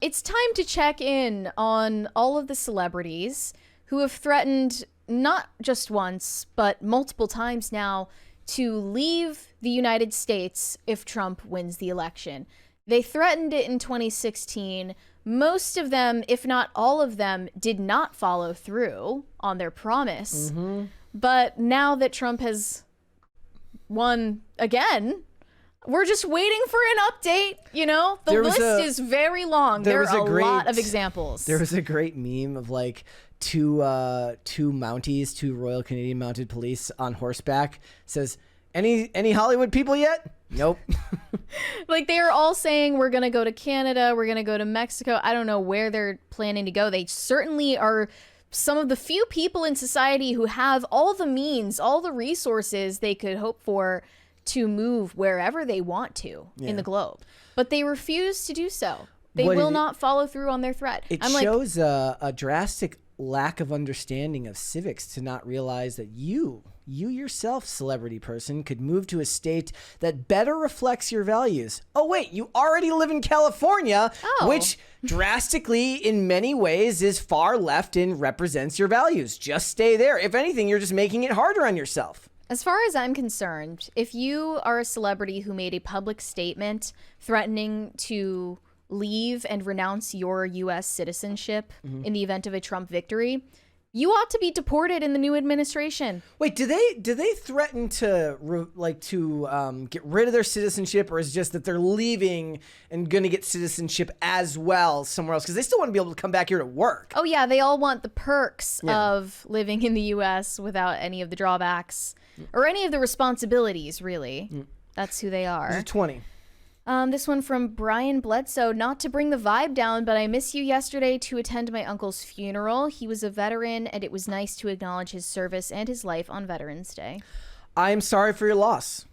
It's time to check in on all of the celebrities who have threatened not just once, but multiple times now to leave the United States if Trump wins the election. They threatened it in 2016. Most of them, if not all of them, did not follow through on their promise. Mm-hmm. But now that Trump has won again, we're just waiting for an update, you know? The list is very long. There are a lot of examples. There was a great meme of like two Mounties, two Royal Canadian Mounted Police on horseback. Says, any Hollywood people yet? Nope. Like, they are all saying we're going to go to Canada, we're going to go to Mexico. I don't know where they're planning to go. They certainly are some of the few people in society who have all the means, all the resources they could hope for to move wherever they want to in the globe. But they refuse to do so. They will not follow through on their threat. It shows a drastic lack of understanding of civics to not realize that you yourself, celebrity person, could move to a state that better reflects your values. Oh, wait, you already live in California, which drastically, in many ways, is far left and represents your values. Just stay there. If anything, you're just making it harder on yourself. As far as I'm concerned, if you are a celebrity who made a public statement threatening to leave and renounce your U.S. citizenship in the event of a Trump victory, you ought to be deported in the new administration. Wait, do they threaten to get rid of their citizenship, or is it just that they're leaving and going to get citizenship as well somewhere else? Because they still want to be able to come back here to work. Oh yeah, they all want the perks of living in the U.S. without any of the drawbacks or any of the responsibilities, really. That's who they are. This is 20. This one from Brian Bledsoe. Not to bring the vibe down, but I miss you yesterday to attend my uncle's funeral. He was a veteran, and it was nice to acknowledge his service and his life on Veterans Day. I'm sorry for your loss.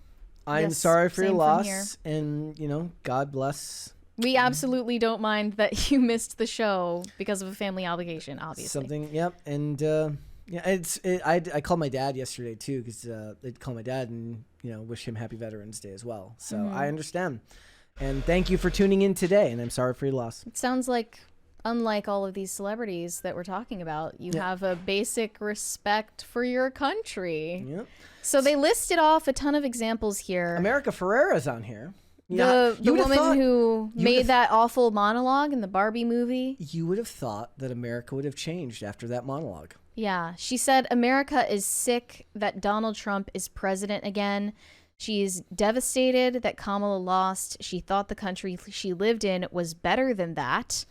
I'm sorry for your loss. Here. And, God bless. We absolutely don't mind that you missed the show because of a family obligation, obviously. Yep. And, I called my dad yesterday, too, because they'd call my dad and, wish him happy Veterans Day as well. So I understand. And thank you for tuning in today, and I'm sorry for your loss. It sounds like, unlike all of these celebrities that we're talking about, you have a basic respect for your country. Yep. So they listed off a ton of examples here. America Ferrera's on here. The woman who made that awful monologue in the Barbie movie. You would have thought that America would have changed after that monologue. Yeah. She said America is sick that Donald Trump is president again. She's devastated that Kamala lost. She thought the country she lived in was better than that.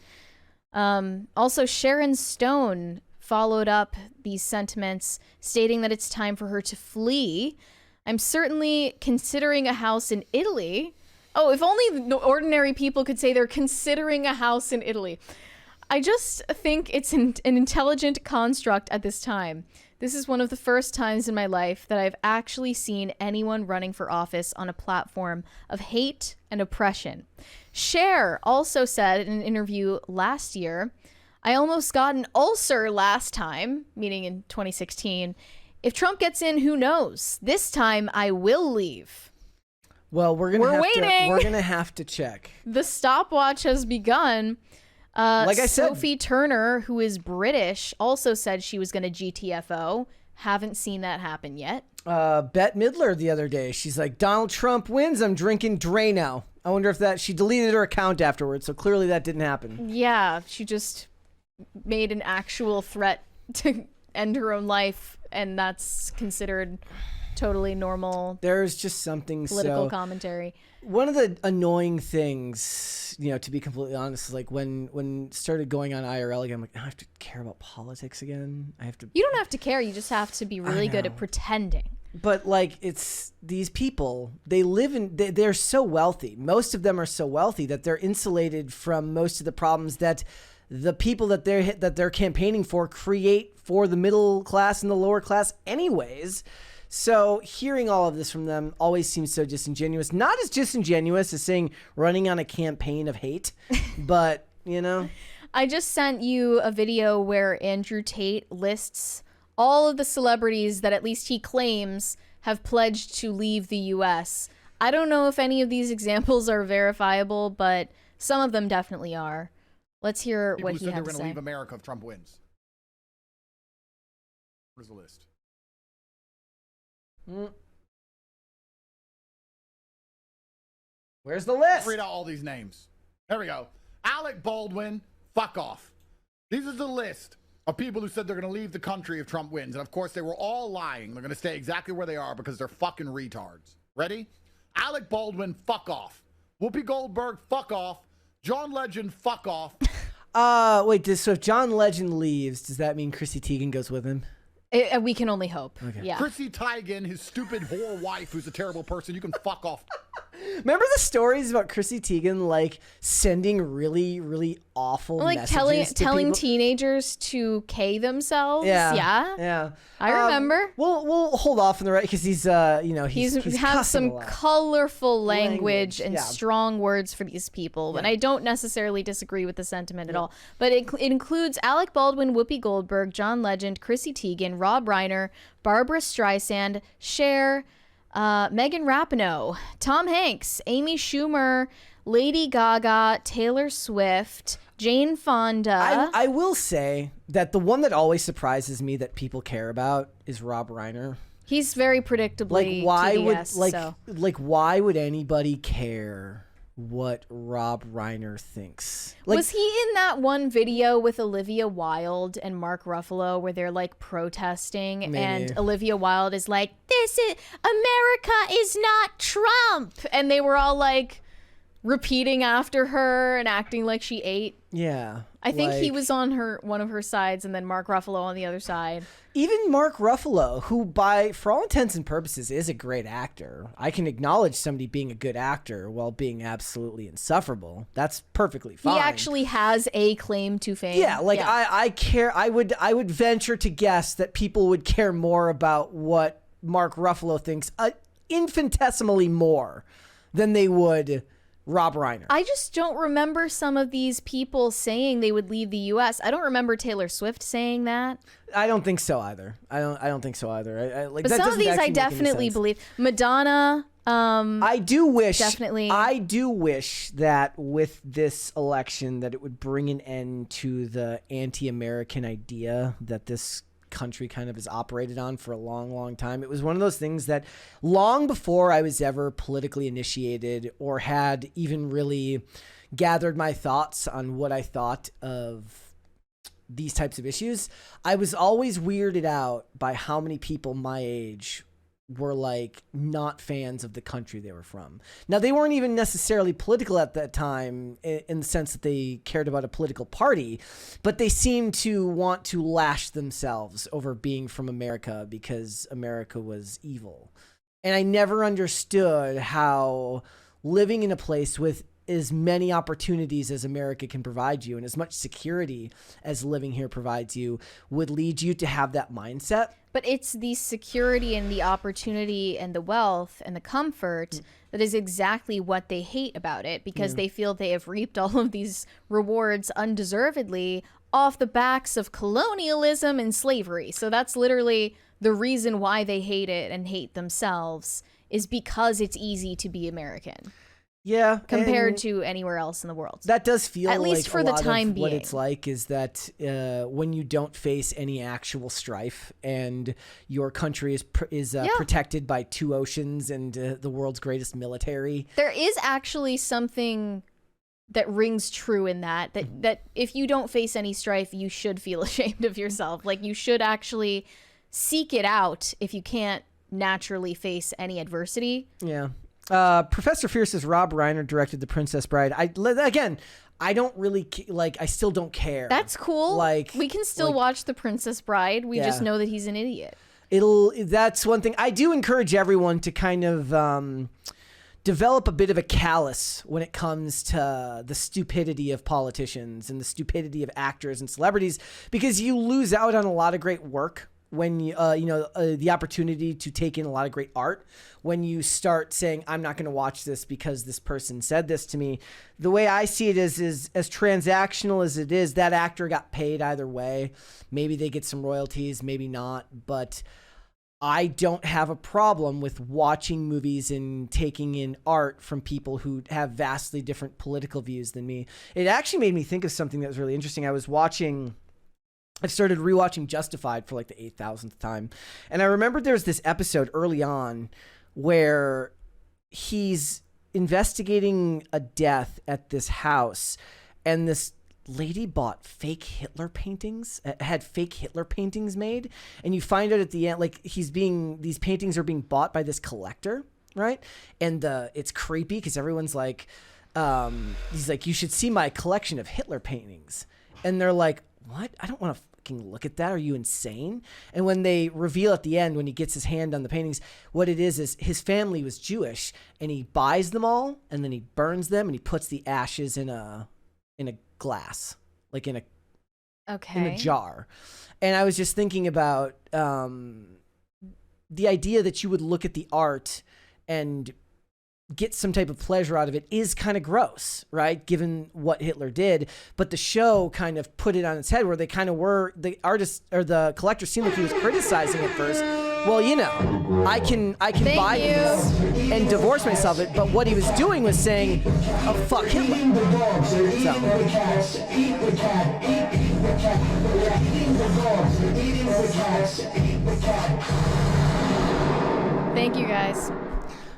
Also, Sharon Stone followed up these sentiments, stating that it's time for her to flee. I'm certainly considering a house in Italy. Oh, if only the ordinary people could say they're considering a house in Italy. I just think it's an intelligent construct at this time. This is one of the first times in my life that I've actually seen anyone running for office on a platform of hate and oppression. Cher also said in an interview last year, I almost got an ulcer last time, meaning in 2016. If Trump gets in, who knows? This time I will leave. Well, we're gonna have to check. The stopwatch has begun. Like I said, Sophie Turner, who is British, also said she was going to GTFO. Haven't seen that happen yet. Bette Midler the other day, she's like, Donald Trump wins, I'm drinking Drano. I wonder if she deleted her account afterwards, so clearly that didn't happen. Yeah, she just made an actual threat to end her own life, and that's considered totally normal. There's just something political commentary. One of the annoying things, to be completely honest, is like when it started going on IRL again, I'm like, I have to care about politics again. You don't have to care. You just have to be really good at pretending. But like, it's these people, they're so wealthy. Most of them are so wealthy that they're insulated from most of the problems that the people that they're campaigning for create for the middle class and the lower class anyways. So hearing all of this from them always seems so disingenuous. Not as disingenuous as saying running on a campaign of hate, but, I just sent you a video where Andrew Tate lists all of the celebrities that at least he claims have pledged to leave the U.S. I don't know if any of these examples are verifiable, but some of them definitely are. Let's hear People what who he said had they're to going to say. leave America if Trump wins. Where's the list? Where's the Let's list? read out all these names. There we go. Alec Baldwin, fuck off. These is the list of people who said they're going to leave the country if Trump wins. And of course, they were all lying. They're going to stay exactly where they are because they're fucking retards. Ready? Alec Baldwin, fuck off. Whoopi Goldberg, fuck off. John Legend, fuck off. Wait, so if John Legend leaves, does that mean Chrissy Teigen goes with him? We can only hope. Okay. Yeah. Chrissy Teigen, his stupid whore wife, who's a terrible person, you can fuck off. Remember the stories about Chrissy Teigen, like, sending really, really awful Like messages telling people? teenagers to K themselves. Yeah. I remember. We'll hold off on the right because he's He's has has some colorful language and yeah. strong words for these people, and I don't necessarily disagree with the sentiment at all. But it includes Alec Baldwin, Whoopi Goldberg, John Legend, Chrissy Teigen, Rob Reiner, Barbara Streisand, Cher, Megan Rapinoe, Tom Hanks, Amy Schumer, Lady Gaga, Taylor Swift, Jane Fonda. I will say that the one that always surprises me that people care about is Rob Reiner. He's very predictably Like why TDS, would so. why would anybody care what Rob Reiner thinks? Like, Was he in that one video with Olivia Wilde and Mark Ruffalo where they're like protesting Maybe. and Olivia Wilde is like, "This is America is not Trump," and they were all like repeating after her and acting like she ate. yeah. I think he like- was on one of her sides and then Mark Ruffalo on the other side. Even Mark Ruffalo, who for all intents and purposes is a great actor. I can acknowledge somebody being a good actor while being absolutely insufferable. That's perfectly fine. He actually has a claim to fame. Yeah, like I care. I would venture to guess that people would care more about what Mark Ruffalo thinks, infinitesimally more than they would Rob Reiner. I just don't remember some of these people saying they would leave the U.S. I don't remember Taylor Swift saying that. I don't think so either. I don't think so either. But some of these I definitely believe. Madonna. I do wish definitely. I do wish that with this election that it would bring an end to the anti-American idea that this country kind of has operated on for a long time. It was one of those things that long before I was ever politically initiated or had even really gathered my thoughts on what I thought of these types of issues, I was always weirded out by how many people my age were like not fans of the country they were from. Now, they weren't even necessarily political at that time in the sense that they cared about a political party, but they seemed to want to lash themselves over being from America because America was evil. And I never understood how living in a place with as many opportunities as America can provide you and as much security as living here provides you would lead you to have that mindset. But it's the security and the opportunity and the wealth and the comfort that is exactly what they hate about it, because they feel they have reaped all of these rewards undeservedly off the backs of colonialism and slavery. So that's literally the reason why they hate it and hate themselves, is because it's easy to be American. Yeah, compared to anywhere else in the world. That does feel at least like for a the lot time of being. what it's like is that when you don't face any actual strife and your country is protected by two oceans and the world's greatest military. There is actually something that rings true in that if you don't face any strife, you should feel ashamed of yourself. Like, you should actually seek it out if you can't naturally face any adversity. Yeah. Professor Fierce's Rob Reiner directed The Princess Bride. I don't really I still don't care. That's cool. Like, we can still watch The Princess Bride. We just know that he's an idiot. That's one thing. I do encourage everyone to kind of develop a bit of a callus when it comes to the stupidity of politicians and the stupidity of actors and celebrities, because you lose out on a lot of great work when the opportunity to take in a lot of great art when you start saying, I'm not going to watch this because this person said this to me. The way I see it is as transactional as it is, that actor got paid either way. Maybe they get some royalties, maybe not, but I don't have a problem with watching movies and taking in art from people who have vastly different political views than me. It actually made me think of something that was really interesting. I started rewatching Justified for like the 8,000th time. And I remembered there was this episode early on where he's investigating a death at this house, and this lady bought fake Hitler paintings, had fake Hitler paintings made. And you find out at the end, like these paintings are being bought by this collector, right? And it's creepy because everyone's like, he's like, you should see my collection of Hitler paintings. And they're like, what? I don't want to fucking look at that. Are you insane? And when they reveal at the end, when he gets his hand on the paintings, what it is his family was Jewish, and he buys them all and then he burns them and he puts the ashes in a glass, like in a jar. And I was just thinking about the idea that you would look at the art and get some type of pleasure out of it is kind of gross, right? Given what Hitler did. But the show kind of put it on its head, where they kind of were, the artist or the collector seemed like he was criticizing it first. Well, you know, I can buy these and divorce myself of it. But what he was doing was saying, oh, fuck Hitler. Thank you, guys.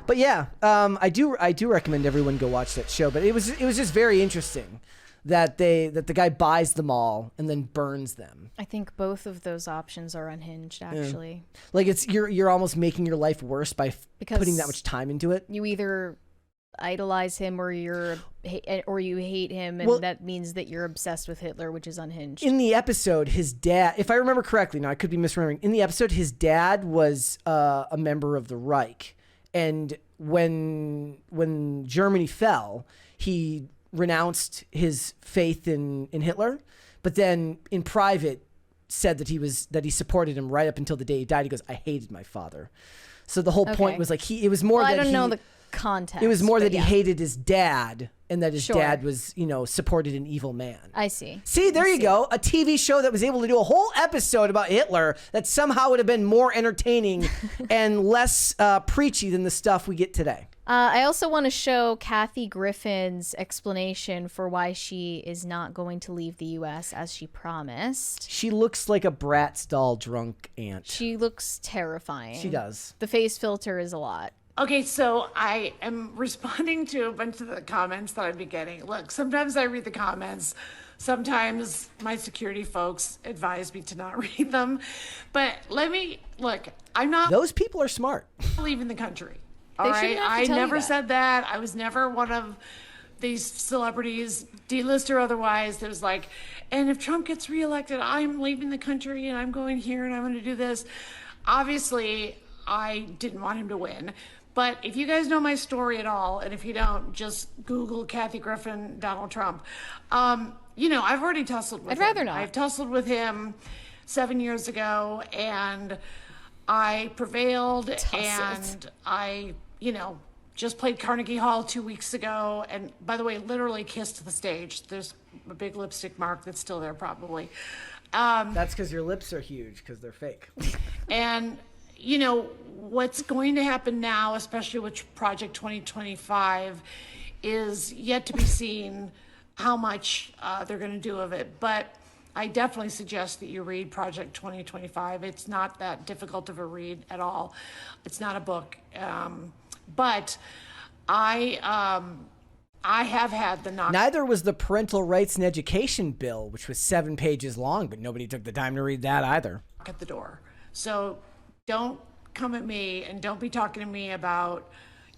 But yeah, I do recommend everyone go watch that show. But it was just very interesting that the guy buys them all and then burns them. I think both of those options are unhinged, actually. Yeah. Like you're almost making your life worse by putting that much time into it. You either idolize him or you hate him, and that means that you're obsessed with Hitler, which is unhinged. In the episode, his dad, if I remember correctly, now I could be misremembering, in the episode, his dad was a member of the Reich. And when Germany fell, he renounced his faith in Hitler, but then in private said that he supported him right up until the day he died. He goes, I hated my father. So the whole point was like it was more that I don't know the context. It was more that he hated his dad, and that his dad was, supported an evil man. I see. See, there you go. A TV show that was able to do a whole episode about Hitler that somehow would have been more entertaining and less preachy than the stuff we get today. I also want to show Kathy Griffin's explanation for why she is not going to leave the U.S. as she promised. She looks like a Bratz doll drunk aunt. She looks terrifying. She does. The face filter is a lot. Okay, so I am responding to a bunch of the comments that I've been getting. Look, sometimes I read the comments. Sometimes my security folks advise me to not read them. But I'm not... Those people are smart. ...leaving the country. All right? I never said that. I was never one of these celebrities, D-list or otherwise, that was like, and if Trump gets reelected, I'm leaving the country and I'm going here and I'm going to do this. Obviously, I didn't want him to win. But if you guys know my story at all, and if you don't, just Google Kathy Griffin, Donald Trump. I've already tussled with him. I'd rather not. I've tussled with him 7 years ago, and I prevailed. And I, just played Carnegie Hall 2 weeks ago. And by the way, literally kissed the stage. There's a big lipstick mark that's still there probably. That's because your lips are huge, because they're fake. And... what's going to happen now, especially with Project 2025, is yet to be seen how much they're going to do of it. But I definitely suggest that you read Project 2025. It's not that difficult of a read at all. It's not a book. But I have had the knock. Neither was the Parental Rights and Education Bill, which was 7 pages long, but nobody took the time to read that either. At the door. So don't come at me and don't be talking to me about,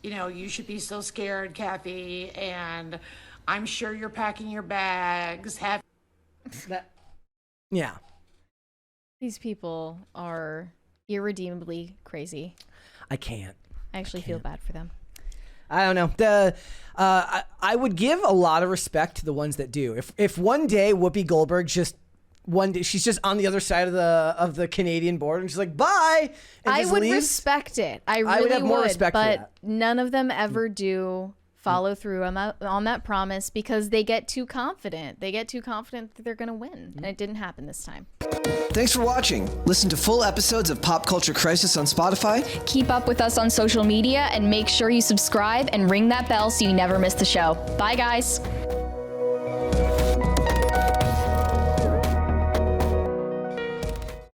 you should be so scared, Kathy, and I'm sure you're packing your bags. Yeah. These people are irredeemably crazy. I can't. I actually feel bad for them. I don't know. I would give a lot of respect to the ones that do. If one day Whoopi Goldberg one day she's just on the other side of the Canadian border and she's like, bye, and I would leaves, respect it. I really would have more respect but for that. None of them ever do follow through on that promise because they get too confident. They get too confident that they're going to win. And it didn't happen this time. Thanks for watching. Listen to full episodes of Pop Culture Crisis on Spotify. Keep up with us on social media and make sure you subscribe and ring that bell so you never miss the show. Bye, guys.